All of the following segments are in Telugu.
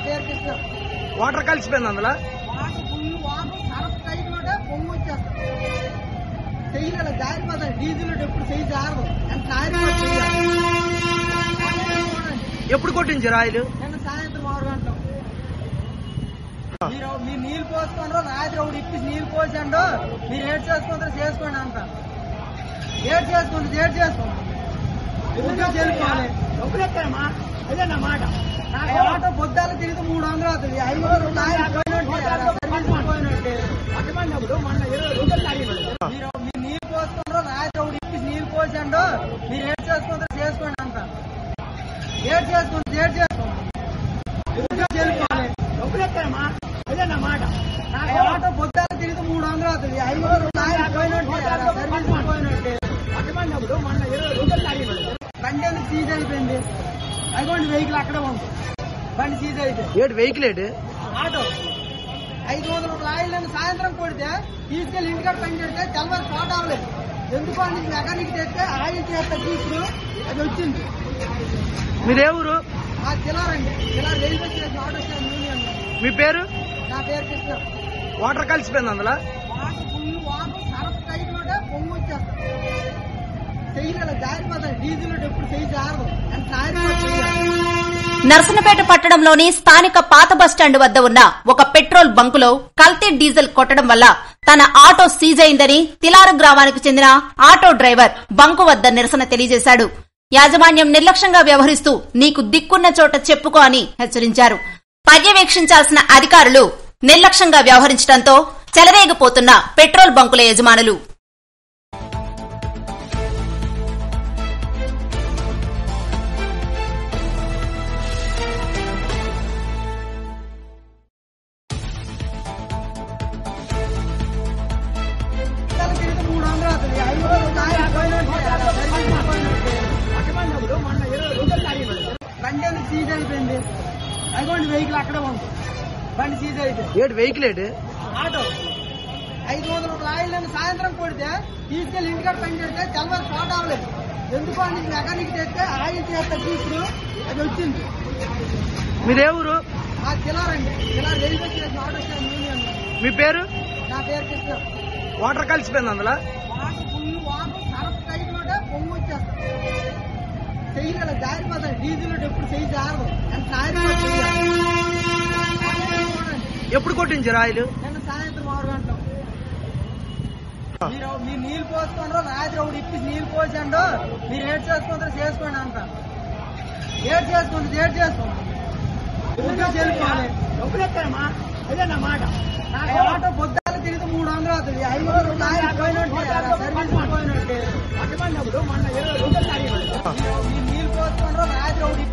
పేరు కృష్ణ. వాటర్ కలిసిపోయింది అందులో. వాటర్ ఫుల్ వాటర్ సరఫ్ టైట్ లో పొంగు వచ్చేస్తాం. చెయ్యలేదు జారిపోతాయి. డీజిల్ ఎప్పుడు చెయ్యి జారదు. ఎంత ఎప్పుడు కొట్టించారు ఆయిల్? నిన్న సాయంత్రం 6 గంటలు. మీరు నీళ్ళు పోసుకోండి, రాత్రి ఒకటి ఇప్పి నీళ్ళు పోసండు, మీరు ఏడ్ చేసుకుంటారు చేసుకోండి అంత. ఏడ్ చేసుకోండి చేసుకోవాలి. ఆటో పొద్దాలు తిరిగితే 300 అవుతుంది. 500 మీరు నీళ్ళు పోసుకుంటారు, రాత్రి ఒకటి ఇప్పి నీళ్ళు పోసండు, మీరు ఏడ్ చేసుకుంటారు చేసుకోండి అంత. ఏడ్ చేసుకోండి ఆటో పొద్దాలు తిరిగితే 300 అవుతుంది. 500 బండి ఎందుకు సీజ్ అయిపోయింది? అదిగోండి వెహికల్ అక్కడే ఉంది. బండి సీజ్ అయిపోయింది. ఏడు వెహికల్ ఏడు ఆటో 500 రూపాయలు ఆయిల్ నేను సాయంత్రం కొడితే తీసుకెళ్లి ఇంటికాడ పని పెడితే తెల్లవారు స్టార్ట్ అవ్వలేదు. ఎందుకు అని మెకానిక్ తెస్తే ఆయిల్ చేస్తే తీసుకుని అది వచ్చింది. మీరే ఊరు? చిలారండి. Chilar railway station auto stand union. మీ పేరు? నా పేరు కృష్ణ. వాటర్ కలిసిపోయింది అందులో. వాటర్ ఫుల్ వాటర్ సరఫ్ టైట్ లో పొంగు వచ్చేస్తాం. చెయ్యలేదు జారిపోతాయి. డీజిల్ ఎప్పుడు చెయ్యి జారదు. ఎంత నర్సనపేట పట్టణంలోని స్థానిక పాత బస్టాండ్ వద్ద ఉన్న ఒక పెట్రోల్ బంకులో కల్తీ డీజిల్ కొట్టడం వల్ల తన ఆటో సీజ్ అయిందని తిలారు గ్రామానికి చెందిన ఆటో డ్రైవర్ బంకు వద్ద నిరసన తెలియజేశాడు. యాజమాన్యం నిర్లక్ష్యంగా వ్యవహరిస్తూ నీకు దిక్కున్న చోట చెప్పుకో అని హెచ్చరించారు. పర్యవేక్షించాల్సిన అధికారులు నిర్లక్ష్యంగా వ్యవహరించడంతో చెలరేగిపోతున్న పెట్రోల్ బంకుల యజమానులు. బండి ఎందుకు సీజ్ అయిపోయింది? అదిగోండి వెహికల్ అక్కడే ఉంది. బండి సీజ్ అయిపోయింది. ఏడు వెహికల్ ఏడు ఆటో 500 రూపాయలు ఆయిల్ నేను సాయంత్రం కొడితే తీసుకెళ్లి ఇంటికాడ పని పెడితే తెల్లవారు స్టార్ట్ అవ్వలేదు. ఎందుకు అని మెకానిక్ తెస్తే ఆయిల్ చేస్తే తీసుకుని అది వచ్చింది. మీరే ఊరు? చిలారండి. Chilar railway station auto stand union. మీ పేరు? నా పేరు కృష్ణ. వాటర్ కలిసిపోయింది అందులో. వాటర్ ఫుల్ వాటర్ సరఫ్ టైట్ లో పొంగు వచ్చేస్తాం. చెయ్యలేదు జారిపోతాయి. డీజిల్ ఎప్పుడు చెయ్యి జారదు. ఎంత ఎప్పుడు కొట్టించారు ఆయిల్? నిన్న సాయంత్రం 6 గంటలు. మీరు నీళ్ళు పోసుకోండి, రాత్రి ఒకటి ఇప్పి నీళ్ళు పోసండు, మీరు ఏడ్ చేసుకుంటారు చేసుకోండి అంత. ఏడ్ చేసుకోండి ఆటో పొద్దాలు తిరిగితే 300 అవుతుంది. 500 నీళ్ళు పోసుకోండి, రాత్రి ఒకటి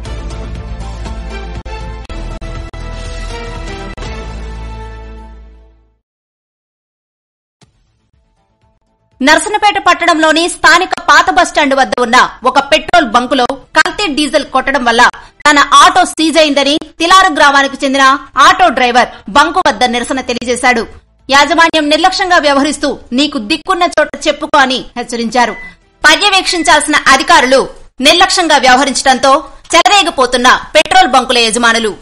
నర్సనపేట పట్టణంలోని స్థానిక పాత బస్టాండ్ వద్ద ఉన్న ఒక పెట్రోల్ బంకులో కల్తీ డీజిల్ కొట్టడం వల్ల తన ఆటో సీజ్ అయిందని తిలారు గ్రామానికి చెందిన ఆటో డ్రైవర్ బంకు వద్ద నిరసన తెలియజేశాడు. యాజమాన్యం నిర్లక్ష్యంగా వ్యవహరిస్తూ నీకు దిక్కున్న చోట చెప్పుకో అని హెచ్చరించారు. పర్యవేక్షించాల్సిన అధికారులు నిర్లక్ష్యంగా వ్యవహరించడంతో చెలరేగిపోతున్న పెట్రోల్ బంకుల యజమానులు.